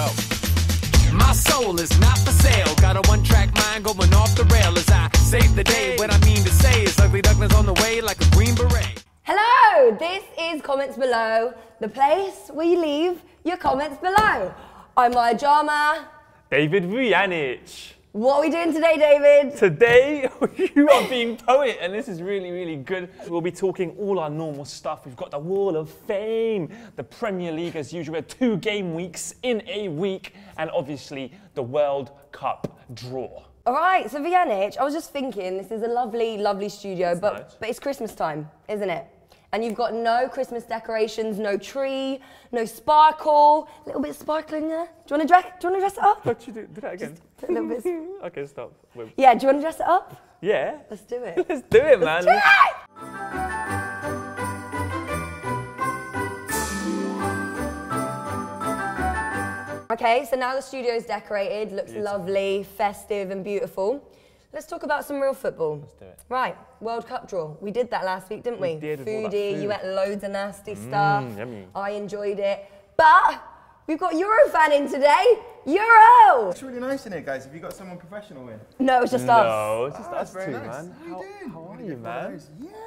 go. My soul is not for sale. Got a one-track mind going off the rail as I save the day. What I mean to say is Ugly Duckling's on the way like a green beret. Hello, this is Comments Below, the place where you leave your comments below. I'm my drama, David Vujanic. What are we doing today, David? Today, you are being poet, and this is really, really good. We'll be talking all our normal stuff. We've got the Wall of Fame, the Premier League as usual, 2 game weeks in a week, and obviously the World Cup draw. All right, so Vujanic, I was just thinking, this is a lovely, lovely studio, but it's Christmas time, isn't it? And you've got no Christmas decorations, no tree, no sparkle, a little bit of sparkling there. Do you want to dress it up? What you do? Do that again. Just a little bit. Okay, stop. Wait. Yeah, do you want to dress it up? Yeah. Let's do it. Let's do it, man. Let's do it! Okay, so now the studio's decorated, looks lovely, festive and beautiful. Let's talk about some real football. Let's do it. Right, World Cup draw. We did that last week, didn't we? We did. Foodie, you ate loads of nasty stuff. Yummy. I enjoyed it. But we've got Eurofan in today. Euro! It's really nice in here, guys. Have you got someone professional in? No, it's just us. No, it's just us very two, nice. man. How you doing? How are you, man?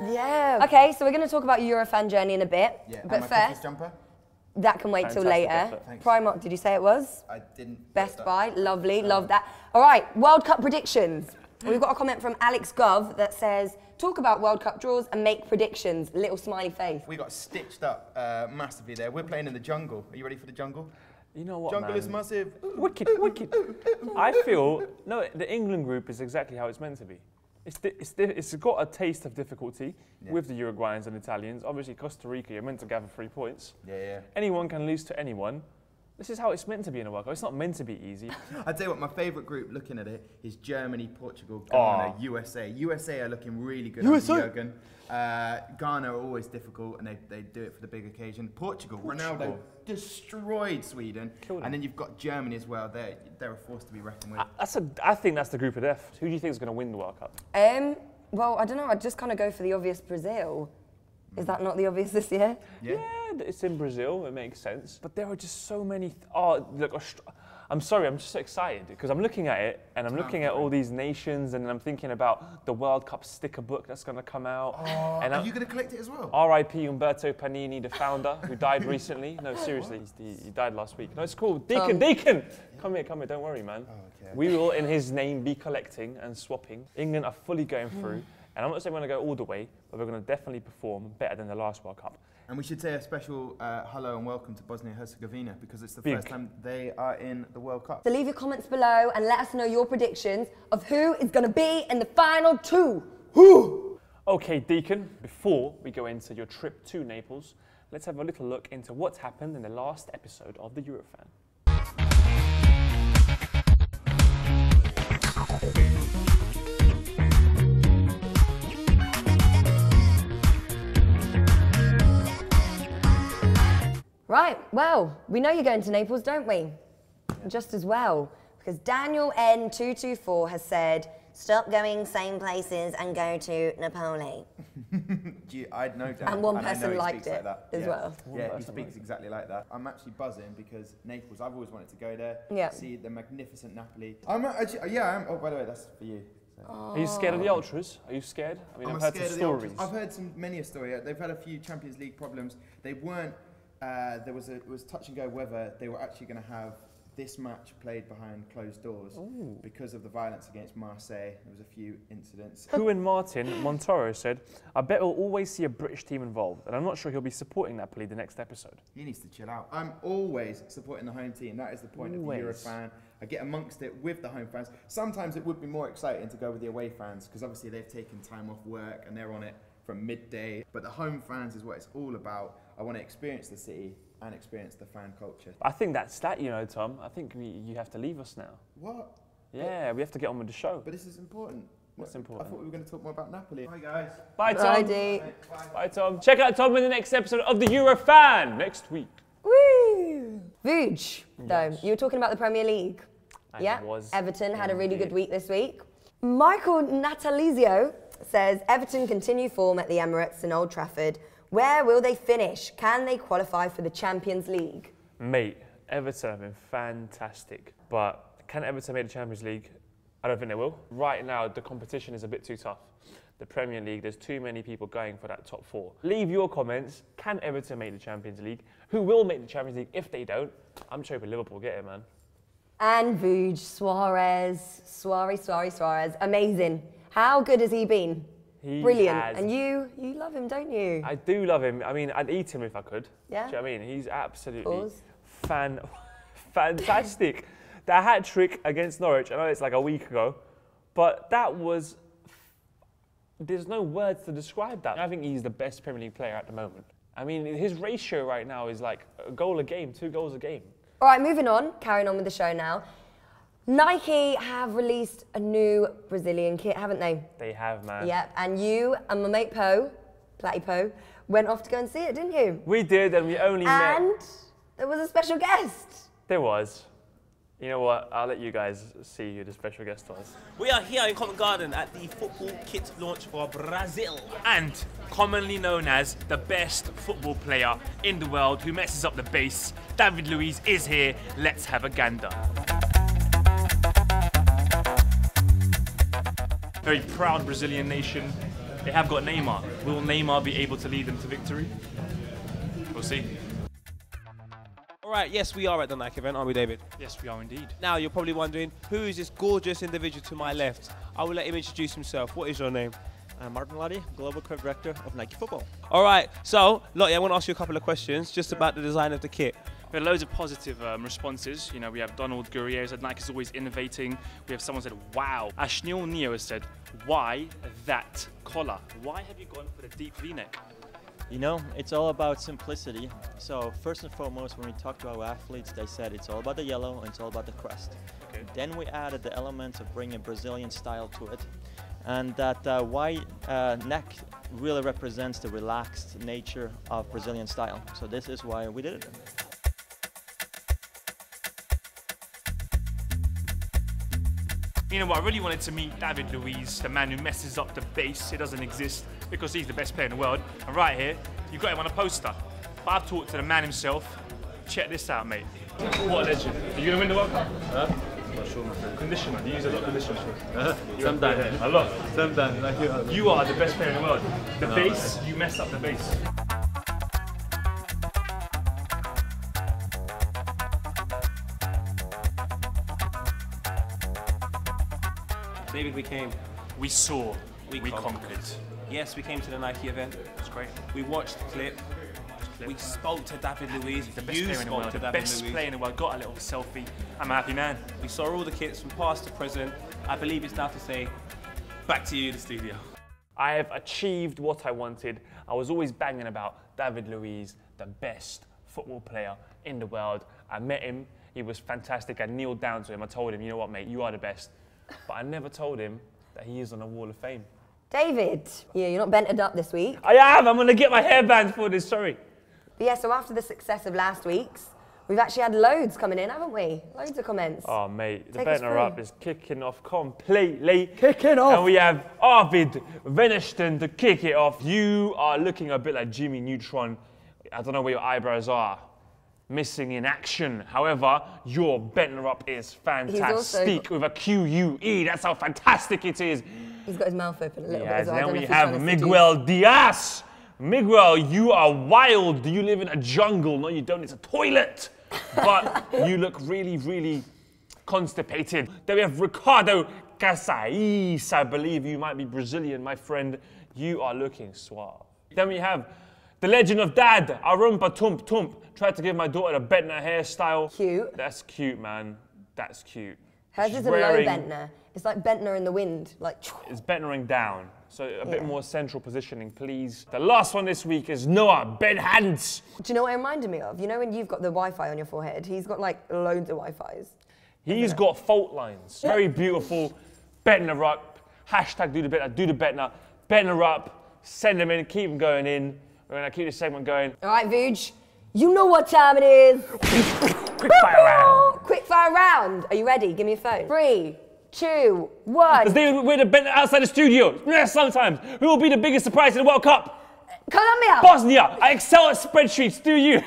Yeah. Okay, so we're going to talk about Eurofan journey in a bit. Yeah, but and my Christmas first, jumper? that can wait till Fantastic later. effort. Thanks. Primark, did you say it was? I didn't. Best Buy, lovely, love that. All right, World Cup predictions. We've got a comment from Alex Gov that says, talk about World Cup draws and make predictions. Little smiley face. We got stitched up massively there. We're playing in the jungle. Are you ready for the jungle? You know what, Jungle man? is massive. Wicked, wicked. I feel, no, the England group is exactly how it's meant to be. It's got a taste of difficulty with the Uruguayans and Italians. Obviously, Costa Rica, you're meant to gather 3 points. Yeah. Anyone can lose to anyone. This is how it's meant to be in a World Cup. It's not meant to be easy. I'd say what my favourite group looking at it is Germany, Portugal, Ghana, USA. USA are looking really good under Jurgen. Ghana are always difficult and they do it for the big occasion. Portugal. Ronaldo destroyed Sweden. And then you've got Germany as well. They're a force to be reckoned with. I think that's the group of death. Who do you think is going to win the World Cup? Well, I don't know. I'd just kind of go for the obvious Brazil. Is that not the obvious this year? Yeah, it's in Brazil. It makes sense. But there are just so many. Look, I'm sorry. I'm just so excited because I'm looking at it and I'm looking at all these nations and I'm thinking about the World Cup sticker book that's going to come out. And are you going to collect it as well? R.I.P. Umberto Panini, the founder, who died recently. No, seriously, he died last week. No, it's cool. Deacon! Come here, don't worry, man. Okay. We will, in his name, be collecting and swapping. England are fully going through. And I'm not saying we're going to go all the way, but we're going to definitely perform better than the last World Cup. And we should say a special hello and welcome to Bosnia-Herzegovina because it's the first time they are in the World Cup. So leave your comments below and let us know your predictions of who is going to be in the final 2. Who? Okay, Deacon, before we go into your trip to Naples, let's have a little look into what's happened in the last episode of the Eurofan. Right, well, we know you're going to Naples, don't we? Just as well, because Daniel N224 has said, stop going same places and go to Napoli. I'd know Dan. And one person liked it like as well. Yeah, he speaks exactly like that. I'm actually buzzing because Naples, I've always wanted to go there, see the magnificent Napoli. I'm actually, oh, by the way, that's for you. So. Are you scared of the Ultras? Are you scared? I mean, I've heard some stories. I've heard many a story. They've had a few Champions League problems. They weren't, it was touch and go whether they were actually going to have this match played behind closed doors because of the violence against Marseille. There was a few incidents. Juan Martin Montoro said, I bet we'll always see a British team involved, and I'm not sure he'll be supporting Napoli the next episode. He needs to chill out. I'm always supporting the home team. That is the point of the Eurofan. I get amongst it with the home fans. Sometimes it would be more exciting to go with the away fans because obviously they've taken time off work and they're on it from midday. But the home fans is what it's all about. I want to experience the city and experience the fan culture. I think that's that, you know, Tom. I think you have to leave us now. What? Yeah, we have to get on with the show. But this is important. What's important? I thought we were going to talk more about Napoli. Bye, guys. Bye, Tom. Bye, Dee. Bye, Tom. Check out Tom in the next episode of the Eurofan next week. Woo! Vuj, though, you were talking about the Premier League. Everton had a really good week this week. Michael Natalizio says, Everton continue form at the Emirates and Old Trafford. Where will they finish? Can they qualify for the Champions League? Mate, Everton have been fantastic, but can Everton make the Champions League? I don't think they will. Right now, the competition is a bit too tough. The Premier League, there's too many people going for that top 4. Leave your comments. Can Everton make the Champions League? Who will make the Champions League if they don't? I'm just hoping Liverpool get it, man. And Vuj, Suarez. Amazing. How good has he been? Brilliant. And you love him, don't you? I do love him. I mean, I'd eat him if I could. Yeah. Do you know what I mean? He's absolutely fantastic. That hat trick against Norwich, I know it's like a week ago, but that was, there's no words to describe that. I think he's the best Premier League player at the moment. I mean, his ratio right now is like a goal a game, 2 goals a game. All right, moving on, carrying on with the show now. Nike have released a new Brazilian kit, haven't they? They have, man. Yep, and you and my mate Platty Po, went off to go and see it, didn't you? We did, and we only met... And there was a special guest. There was. You know what? I'll let you guys see who the special guest was. We are here in Covent Garden at the football kit launch for Brazil. And commonly known as the best football player in the world who messes up the base, David Luiz is here. Let's have a gander. Very proud Brazilian nation. They have got Neymar. Will Neymar be able to lead them to victory? We'll see. All right, yes, we are at the Nike event, aren't we, David? Yes, we are indeed. Now, you're probably wondering, who is this gorgeous individual to my left? I will let him introduce himself. What is your name? I'm Martin Lottie, Global Creative Director of Nike Football. All right, so, Lottie, I want to ask you a couple of questions just about the design of the kit. We had loads of positive responses. You know, we have Donald Gurrier said Nike's always innovating. We have someone said, wow. Ashnil Neo has said, why that collar? Why have you gone for the deep V-neck? You know, it's all about simplicity. So first and foremost, when we talked to our athletes, they said it's all about the yellow and it's all about the crest. Okay. Then we added the elements of bringing Brazilian style to it. And that white neck really represents the relaxed nature of Brazilian style. So this is why we did it. You know what, I really wanted to meet David Luiz, the man who messes up the base. It doesn't exist because he's the best player in the world. And right here, you've got him on a poster. But I've talked to the man himself. Check this out, mate. What a legend. Are you going to win the World Cup? Not sure, my friend. Conditioner. Do you use a lot of conditioner? Sometimes. A lot? Sometimes, like you. You are the best player in the world. The base, you mess up the base. David, we came. We saw. We conquered. Yes, we came to the Nike event. It was great. We watched the clip. We spoke to David Luiz. The best player in the world. The best player in the world. Got a little selfie. I'm a happy man. We saw all the kits from past to present. I believe it's now to say, back to you, the studio. I have achieved what I wanted. I was always banging about David Luiz, the best football player in the world. I met him. He was fantastic. I kneeled down to him. I told him, you know what, mate, you are the best. But I never told him that he is on the Wall of Fame. David, yeah, you're not bented up this week. I am. I'm going to get my hairband for this, sorry. But yeah, so after the success of last week's, we've actually had loads coming in, haven't we? Loads of comments. Oh, mate, the Take us banner through. up is kicking off completely. Kicking off. And we have Arvid Vennersten to kick it off. You are looking a bit like Jimmy Neutron. I don't know where your eyebrows are. Missing in action. However, your banner up is fantastic with a Q-U-E. That's how fantastic it is. He's got his mouth open a little bit as well. Then we have Miguel Diaz. Miguel, you are wild. You live in a jungle. No, you don't. It's a toilet. But you look really, really constipated. Then we have Ricardo Casais. I believe you might be Brazilian, my friend. You are looking suave. Then we have the legend of Dad, Arumpa Tump Tump. Tried to give my daughter a Bentner hairstyle. Cute. That's cute, man. That's cute. Hers is a low Bentner. It's like Bentner in the wind. Like. It's Bentnering down. So a bit more central positioning, please. The last one this week is Noah Ben Hans. Do you know what it reminded me of? You know when you've got the Wi-Fi on your forehead? He's got like loads of Wi-Fis. He's got fault lines. Very beautiful. Bentner up. Hashtag do the Bentner. Bentner up. Send them in. Keep them going in. We're going to keep this segment going. All right, Vuj. You know what time it is. Quick fire round. Quick fire round. Are you ready? Give me your phone. 3, 2, 1. We're the Bentner outside the studio. Yes, sometimes. Who will be the biggest surprise in the World Cup? Colombia. Bosnia. I excel at spreadsheets, do you?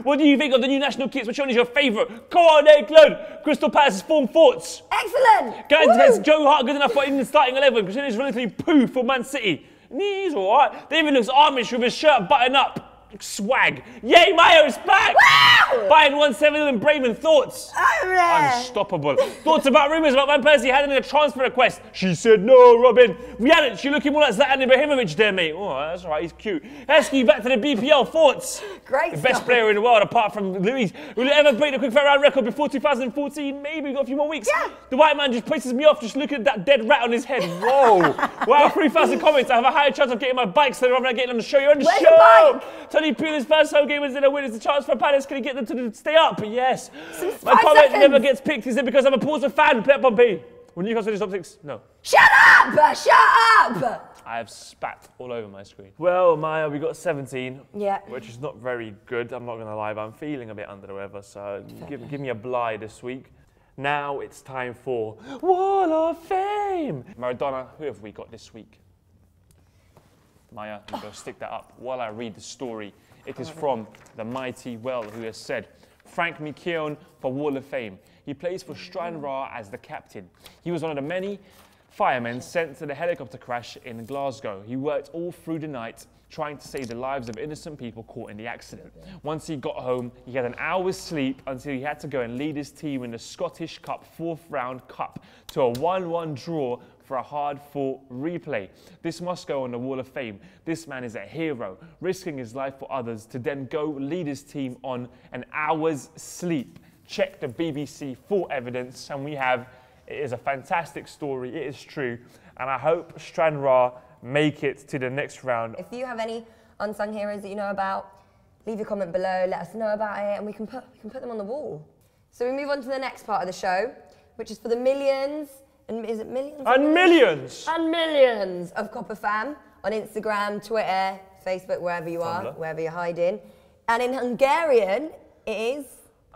What do you think of the new national kits? Which one is your favourite? Go on, England. Crystal Palace's form thoughts. Excellent. Guys, is Joe Hart good enough for in the starting 11? Because he's relatively poo for Man City. He's alright. David looks Amish with his shirt buttoned up. Swag. Yay, Mayo's back! Wow! Bayern 1-7 in Bremen. Thoughts? Unstoppable. Thoughts about rumours about Van Persie handing a transfer request? She said no, Robin. Rihanna, you're looking more like Zlatan Ibrahimovic there, mate. Oh, that's right, he's cute. Heskey back to the BPL. Thoughts? Great The best player in the world apart from Luis. Will it ever break the quick fire round record before 2014? Maybe, we've got a few more weeks. Yeah. The white man just pisses me off just looking at that dead rat on his head. Whoa. Wow, 3,000 comments. I have a higher chance of getting my bike so rather than getting on the show. You're on the Where's show. your bike? Tony Pulis' first home game was in a win. It's a chance for Palace. Can he get them to stay up? Yes. My 5 comment seconds. never gets picked. Is it because I'm a Portsmouth fan? Play up Pompey. When you guys finish top 6? No. Shut up! Shut up! I have spat all over my screen. Well, Maya, we got 17. Yeah. Which is not very good. I'm not going to lie, but I'm feeling a bit under the weather. So give me a bly this week. Now it's time for Wall of Fame. Maradona, who have we got this week? Maya, you go stick that up while I read the story. It is from the mighty Well, who has said, Frank McKeown for Wall of Fame. He plays for Stranraer as the captain. He was one of the many firemen sent to the helicopter crash in Glasgow. He worked all through the night trying to save the lives of innocent people caught in the accident. Once he got home, he had an hour's sleep until he had to go and lead his team in the Scottish Cup 4th round cup to a 1-1 draw for a hard-fought replay. This must go on the Wall of Fame. This man is a hero, risking his life for others to then go lead his team on an hour's sleep. Check the BBC for evidence, and we have, it is a fantastic story, it is true, and I hope Stranraer make it to the next round. If you have any unsung heroes that you know about, leave your comment below, let us know about it, and we can put them on the wall. So we move on to the next part of the show, which is for the millions, and is it millions? And millions! And millions of Copper fam on Instagram, Twitter, Facebook, wherever you are, wherever you're hiding. And in Hungarian, it is...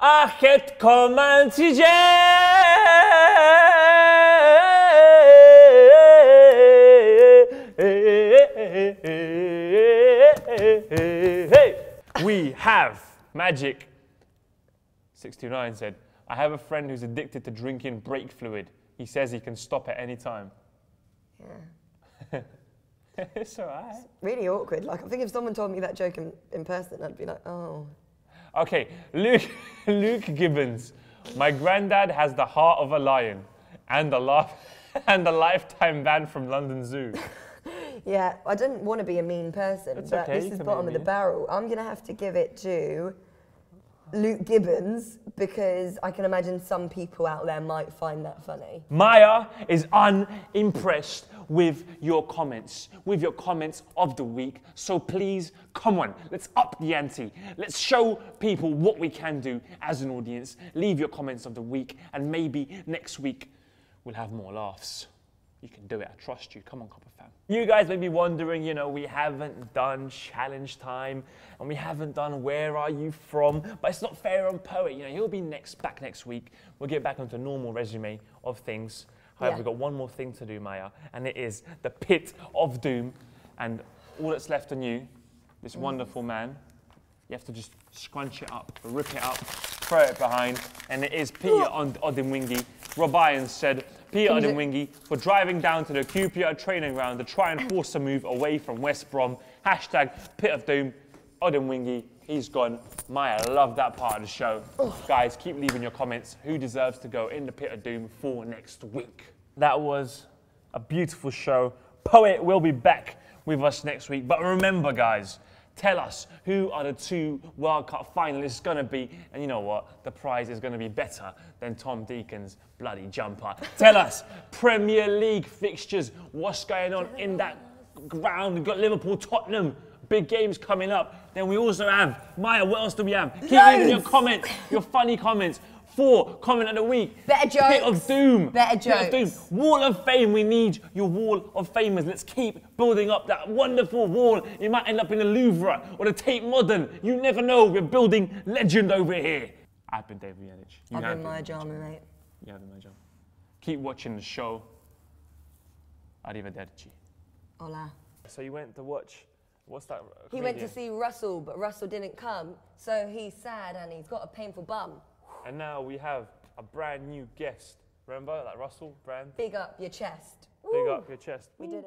Achet komancije! We have Magic 629 said, I have a friend who's addicted to drinking brake fluid. He says he can stop at any time. Yeah. It's alright. It's really awkward. Like, I think if someone told me that joke in person, I'd be like, oh. Okay, Luke Gibbons. My granddad has the heart of a lion and a lifetime ban from London Zoo. Yeah, I don't want to be a mean person, It's but okay, this is bottom of the barrel. I'm going to have to give it to Luke Gibbons because I can imagine some people out there might find that funny. Maya is unimpressed with your comments of the week. So please, come on, let's up the ante. Let's show people what we can do as an audience. Leave your comments of the week, and maybe next week we'll have more laughs. You can do it, I trust you. Come on, Copper fam. You guys may be wondering, you know, we haven't done challenge time and we haven't done where are you from, but it's not fair on Poet. You know, he'll be back next week. We'll get back onto a normal resume of things. However, we've got one more thing to do, Maya, and it is the Pit of Doom. And all that's left on you, this wonderful man, you have to just scrunch it up, rip it up, throw it behind, and it is Peter Odemwingie. Rob Irons said, Peter Odemwingie for driving down to the QPR training ground to try and force a move away from West Brom. Hashtag Pit of Doom. Odemwingie, he's gone. Maya, love that part of the show. Guys, keep leaving your comments. Who deserves to go in the Pit of Doom for next week? That was a beautiful show. Poet will be back with us next week. But remember, guys, tell us who are the 2 World Cup finalists going to be. And you know what? The prize is going to be better than Tom Deacon's bloody jumper. Tell us, Premier League fixtures, what's going on in that ground? We've got Liverpool, Tottenham, big games coming up. Then we also have, Maya, what else do we have? Keep leaving your comments, your funny comments. 4, comment of the week. Better jokes. Pit of Doom. Better jokes. Pit of Doom. Wall of Fame. We need your Wall of Famers. Let's keep building up that wonderful wall. It might end up in the Louvre or the Tate Modern. You never know. We're building legend over here. I've been David Yanich. I've been Maya Jama, mate. You have been Maya Jama. Keep watching the show. Arrivederci. Hola. So you went to watch What's that? He went to see Russell, but Russell didn't come. So he's sad and he's got a painful bum. And now we have a brand new guest. Remember that Russell brand? Big up your chest. Big up your chest. We did it.